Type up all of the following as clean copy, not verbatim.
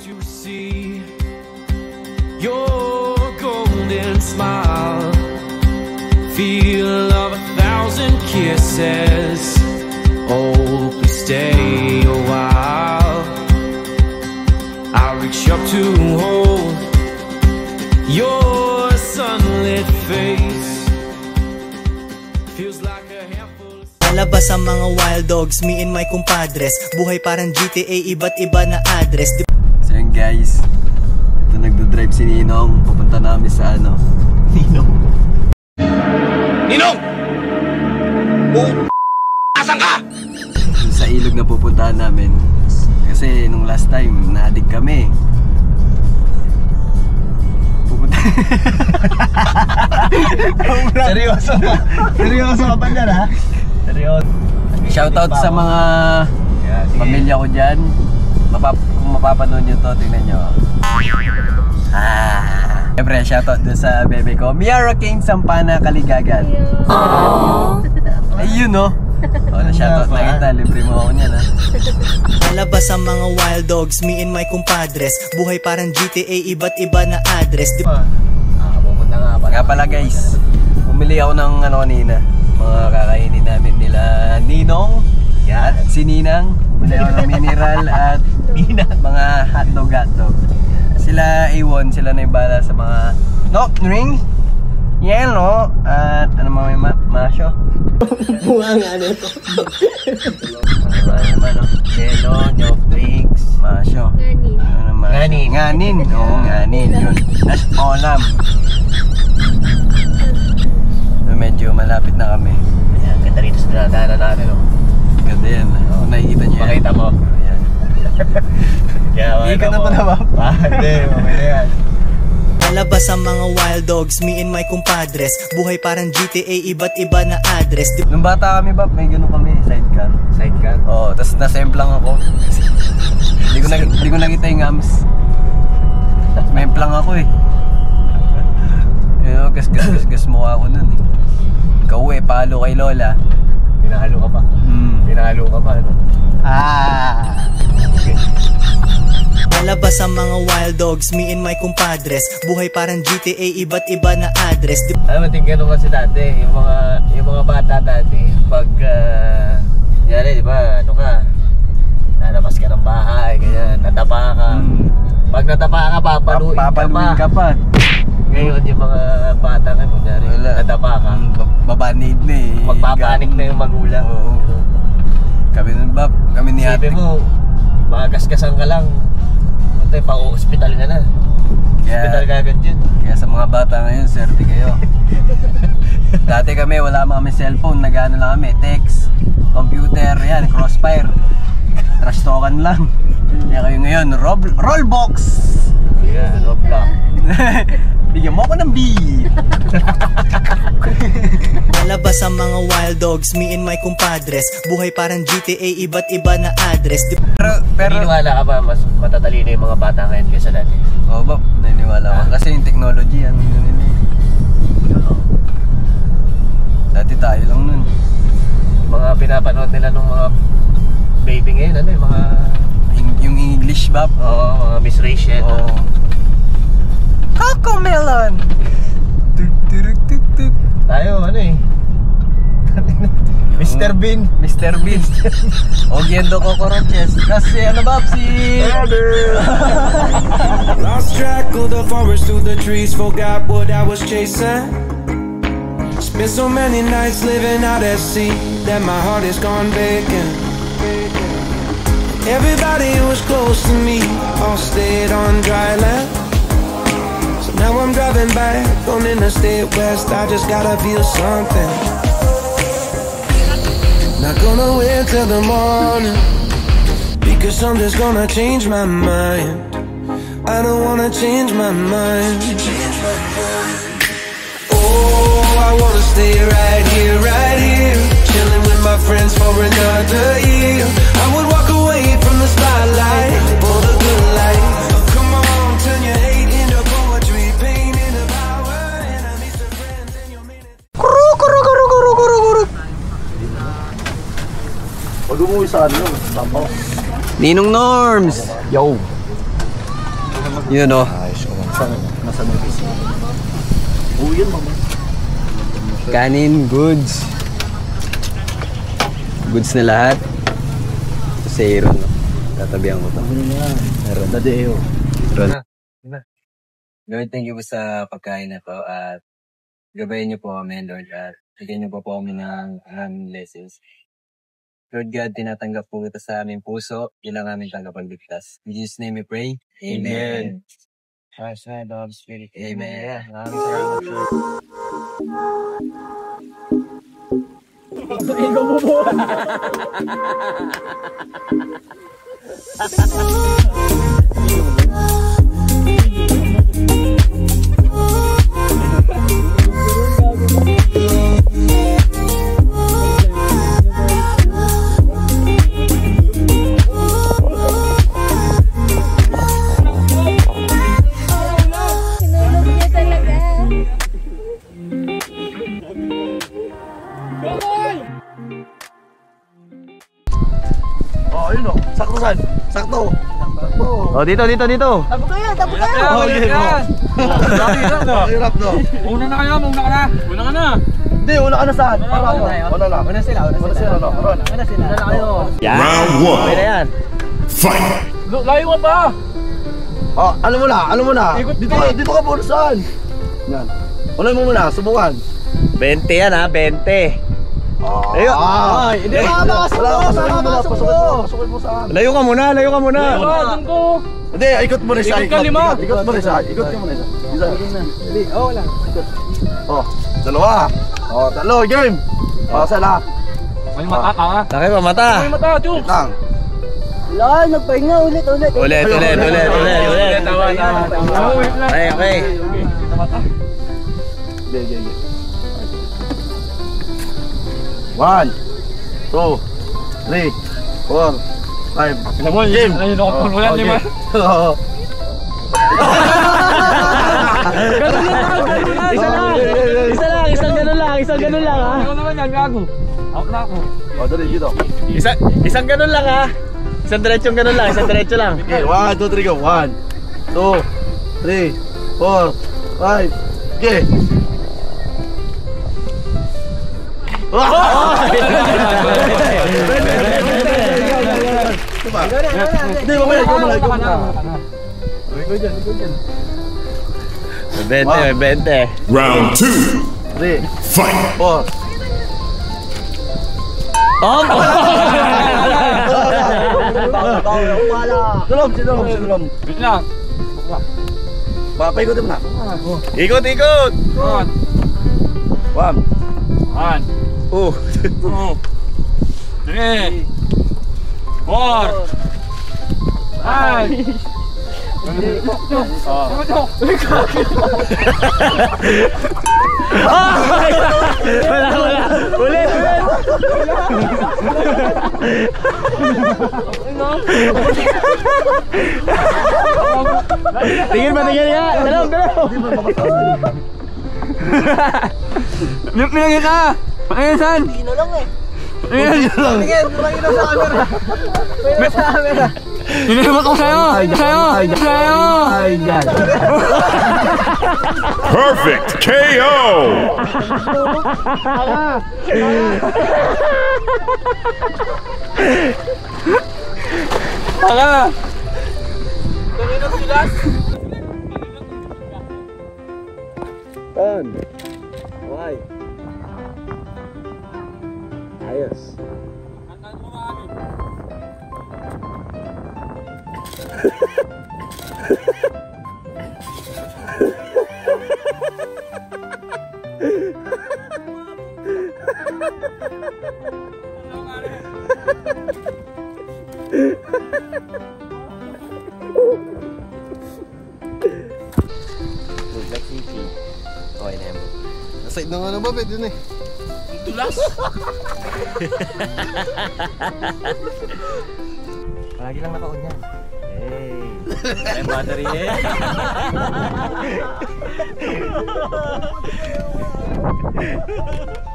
to see your golden smile, feel of 1,000 kisses. Oh, please stay a while. I'll reach up to hold your sunlit face. Feels like a handful. Palabas ang mga wild dogs, me and my compadres. Buhay parang GTA, iba't iba na address. So yun guys, ito nagdo-drive si Ninong. Pupunta namin sa ano, Ninong. Ninong! Asan ka? Sa ilog na pupuntahan namin. Kasi nung last time, naadik kami. Pupunta. Seryoso ka? Seryoso ka pa dyan, ha? Seryoso. Shoutout sa mga pamilya ko dyan. Kung mapapanood nyo to, tingnan nyo. Siyempre, shoutout dun sa bebe ko, Miara King Sampana Kaligagan. Ayun no. Shoutout na kita, libre mo ako niyan, ha. Palabas ang mga wild dogs, me and my compadres. Buhay parang GTA, iba't iba na address. Pupunta nga pala. Kaya pala guys, bumili ako ng ano kanina, mga kakainin namin nila Ninong at si Ninang. Bumili ako ng mineral at mga hotdog. Sila A1, sila na yung bala sa mga ring, yellow at ano mga may masyo. Bunga nga nito. Yellow, nyok drinks, masyo. Nganin. Oo, nganin yun. At olam. Medyo malapit na kami. Ayan, ganda rito sa dinadaanan natin, oh. Ganda yan. Kung nakikita nyo yan. Makita mo. Ayan. Hindi ka na pa naman. Hindi, okay na yan. Palabas ang mga wild dogs, me and my compadres. Buhay parang GTA, iba't iba na address. Nung bata kami ba, may gano'n kami, sidecar. Sidecar? Oo, tas nasemplang ako. Hindi ko nakita yung ngams. Memplang ako eh. Yun, gas mukha ako nun eh. Ikaw eh, palo kay Lola. Pinahalo ka pa? Pinahalo ka pa, ano? Okay. Palabas ang mga wild dogs, me and my compadres. Buhay parang GTA, iba't iba na address. Alam mo, tingnan kasi dati, yung mga bata dati, pag, yari, di ba, ano ka, nalabas ka ng bahay, ganyan, natapa ka. Pag natapa ka, papaluin ka pa. Ngayon, yung mga bata nga, kunyari, natapa ka. Babanid na eh. Magpapanik na yung magulang. Oo. Kami ni ate. Sabi mo, magaskasan ka lang. Pa-hospital ka na. Hospital ka agad yun. Kaya sa mga bata ngayon, swerte kayo. Dati kami, wala kami cellphone. Nag-ano lang kami, text, computer, yan, crossfire. Trash talkan lang. Kaya kayo ngayon, Rollbox. Yeah, Roblox. Bigyan mo ako ng B. Palabas ang mga wild dogs, me and my compadres. Buhay parang GTA, iba't iba na address. Pero naniniwala ka ba mas matatalino yung mga bata ngayon kaysa dati? Oo ba? Naniniwala ako. Kasi yung technology, ano yun eh. Dati tayo lang nun. Yung mga pinapanood nila nung mga baby ngayon, ano yung mga... Yung English ba? Oo, mga Miss Rachel. Oo. Cocomelon! Tuk. Tayo, ano eh. Mr. Bean. Mr. Bean. Ogiendo Cockroaches. Kasi ano ba si... Lost track of the forest through the trees, forgot what I was chasing. Spent so many nights living out at sea that my heart is gone vacant. Everybody who was close to me all stayed on dry land. So now I'm driving back on Interstate West. I just gotta feel something. Not gonna wait till the morning, because something's gonna change my mind. I don't wanna change my mind. Oh, I wanna stay right here, chilling with my friends for another year. I would walk away from the spotlight for the good life. Oh, come on, turn your hate into poetry, pain into power, enemies to friends, and you'll mean it. Pag umuwi sa ano, babaw. Ninong Norms! Yo! Yun o. Nasa nabis. Oo, yun mama. Kanin, goods. Goods na lahat. Ito si Aaron. No? Tatabihan ko ito. Meron. Dadeo. Aaron. Lord, thank you po sa pagkain na to at gabayan niyo po kami, Lord, at bigyan niyo po kami ng blessings. Lord God, tinatanggap po kita sa aming puso, ilang aming tagapagligtas. In Jesus' name we pray. Amen. Son of Spirit. Amen. Maraming salamat, Lord. Oh, ayun o. Sakto saan? Sakto. Oh, dito. Tapo kayo! Oh, yun o. Hirap no. Una na kayo, una ka na. Una ka na. Hindi, una ka na saan? Para ako. Una lang. Una sila. Una no. Una sila. Una kayo. Round one. Okay na yan. Fight! Layo ka pa. Oh, ano mo na? Dito ka muna saan? Yan. Una mo muna, subukan. 20 yan ha, 20. Ayun. Ay, hindi ka pasukin mo saan? Layo ka muna. Doon ko. Hindi, ikot mo rin siya. Ikot ka, lima. Ikot mo rin siya. Ikot mo rin siya. Isa. Oo lang. Oh, dalawa. Oh, talo, game. Oh, sala. May mata ka. Laki pa mata. May mata, Chuk. Lang. Wala, nagpahinga ulit. Ulit. Tawa. Okay. Okay. 1, 2, 3, 4, 5. Game. Ayun ako tuluyan, di ba? Isang ganun lang ha. Ikaw naman yan, gago. Out na ako. Oh, dali dito. Isang ganun lang ha. Isang diretso lang. Okay, 1, 2, 3, go. 1, 2, 3, 4, 5. Okay. Hindi, mamaya, ikaw muna. Ikaw dyan. 20. Round two. 3, Fight! 4. Silom. Wait lang. Papaikot mo na. Ikot. 1, 1, 2. 3, 4, 5. Wala. Ulit. Tingin nga. Dalaw. Pinangin ka. Pinangin saan? Pino lang eh. Pinangin. Tingin sa camera. Pino sa camera. Pinangin ko sa'yo. Ay, yan. Perfect KO! Tanga. Okay. Ayos. Okay na yan. Naside na nga na ba, pwede na eh. Dulas. Palagi lang naka-on yan. Hey. May battery eh.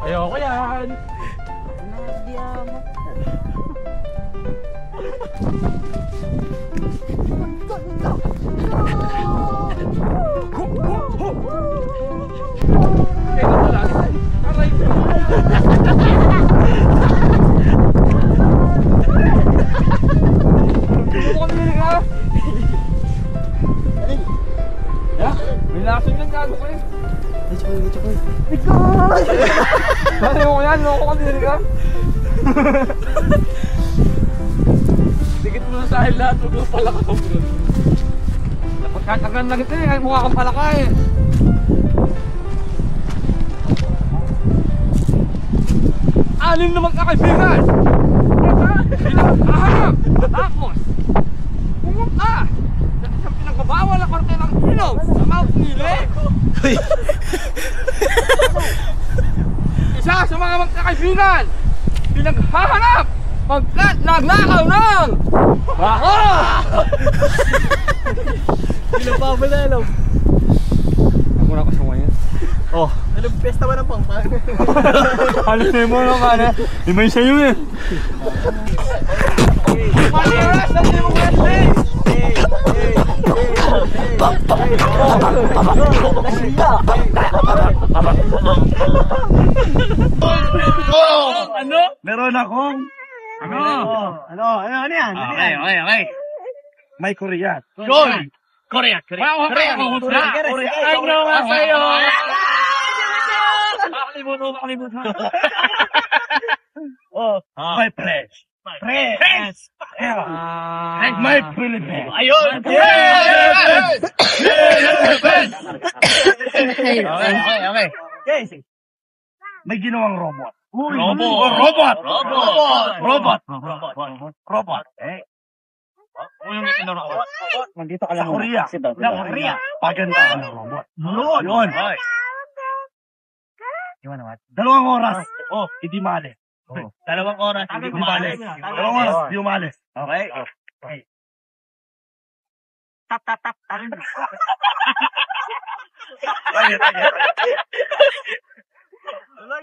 Ayoko yan. Diamond. May lason yan, gago ko eh. Chokoy. Dali mo yan, loko ka din ka. Dikit mo sa akin lahat, huwag mo pala ka bro. Napagkatagan lang ito eh, mukha kang palaka eh. Anim na magkakaibigan! Pinakahanap! Tapos, pumunta! Sa isang pinagbabawal na korte ng ilog sa Mount Nile! Isa sa mga magkakaibigan! Pinaghahanap! Pagkat nagnakaw ng bako! Pinapabalalaw. Ako na kasama yan. Oh, anong pesta ba ng pangpang? Halos na yung mga ka na. Iba yung sa'yo eh. Maniras! Ang mo kweste! Ano? Meron akong... Ano yan? Okay. May Korea. Korea. Ano nga sa'yo? Makalimutan. My French. My Philippines. Ayun! Okay. May ginawang robot. Robot. Nandito ka Sa Korea. Paganda ka ng robot. Yun. Dalawang oras. Hindi mali. Dalawang oras. Hindi umalis. Dalawang oras. Hindi umalis. Okay. Tap.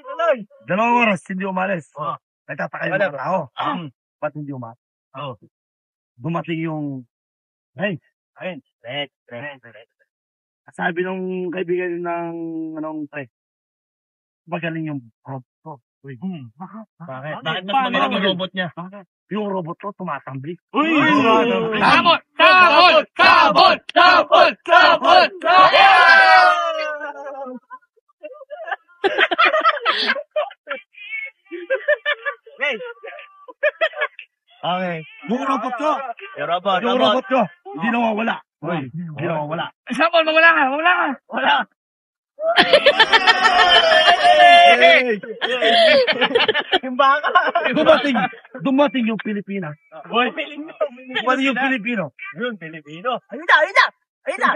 Tuloy. Dalawang oras. Hindi umalis. Nagtataka yung mga tao. Ba't hindi umalis? Dumating yung... Hey. Sabi nung kaibigan ng pre, magaling yung robot. Bakit? Bakit mas magaling yung robot niya? Yung robot ko tumatambli. Kabot! Okay. Yung robot ko, hindi nawawala. Hindi nawawala. Sabon, mawala ka! Yung baka. Dumating yung Pilipinas. Dumating yung Pilipino. Ayun na.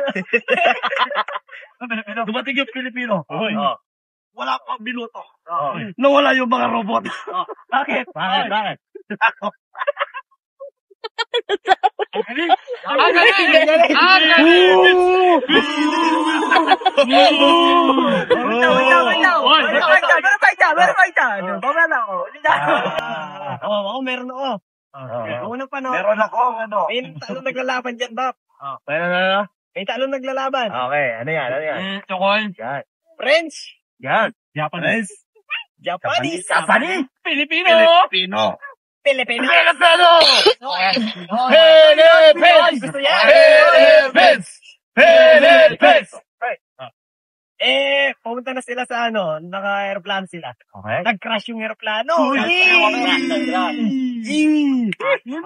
Dumating yung Pilipino. Wala pang minuto. Nawala yung mga robot. Bakit? Meron ako. Unang panahon. Meron ako, ano? May talong naglalaban dyan, Bap. Ano? May talong naglalaban. Okay, ano yan? Chokol. French. Yan. Japanese. Japanese. Pilipino. Filipino. Philippines! Pumunta na sila sa naka-aeroplano sila. Okay. Nag-crash yung aeroplano.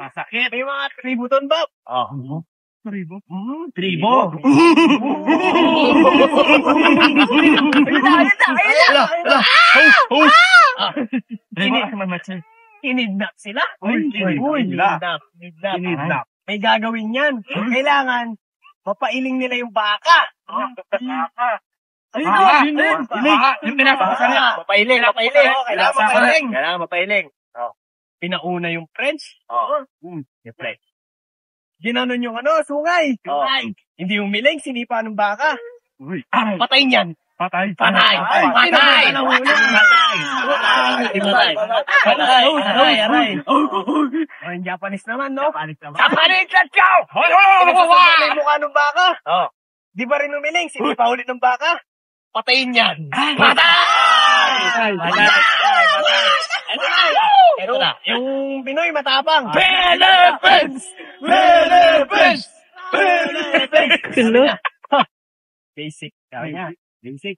Masakit. May mga tribo doon, Bap. Tribo? Kinidnap sila. Kinidnap. May gagawin yan. Kailangan, mapailing nila yung baka. Yung pinapakasan niya. Mapailing. Kailangan mapailing. Pinauna yung French. Yung French. Ginanon yung sungay. Hindi umiling, sinipa ng baka. Patay niyan. Patay. Patay. Yung Japanese naman, no? Japanese, let's go! Pinagsasabi yung mukha ng baka. Di ba rin umiling, sinipa ulit ng baka? Patayin yan. Patay! Pero yung Pinoy matapang. Philippines! Philippines! Philippines! Basic. Sabi niya. Basic.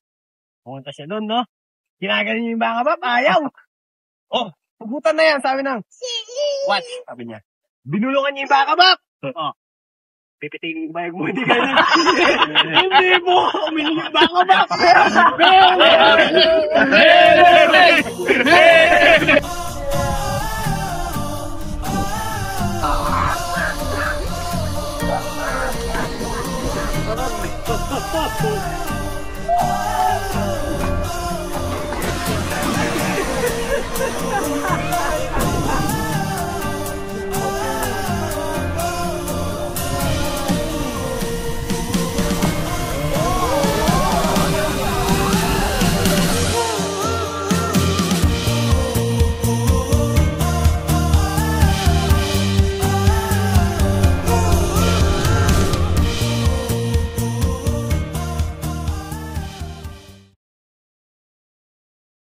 Pumunta siya doon, no? Ginagaling niya yung baka bap. Ayaw. Oh, pugutan na yan. Sabi ng, what? Sabi niya. Binulungan niya yung baka bap. Oh. Pipitingin yung bayag mo. Hindi ganyan. Hindi mo. Umiling yung baka bap.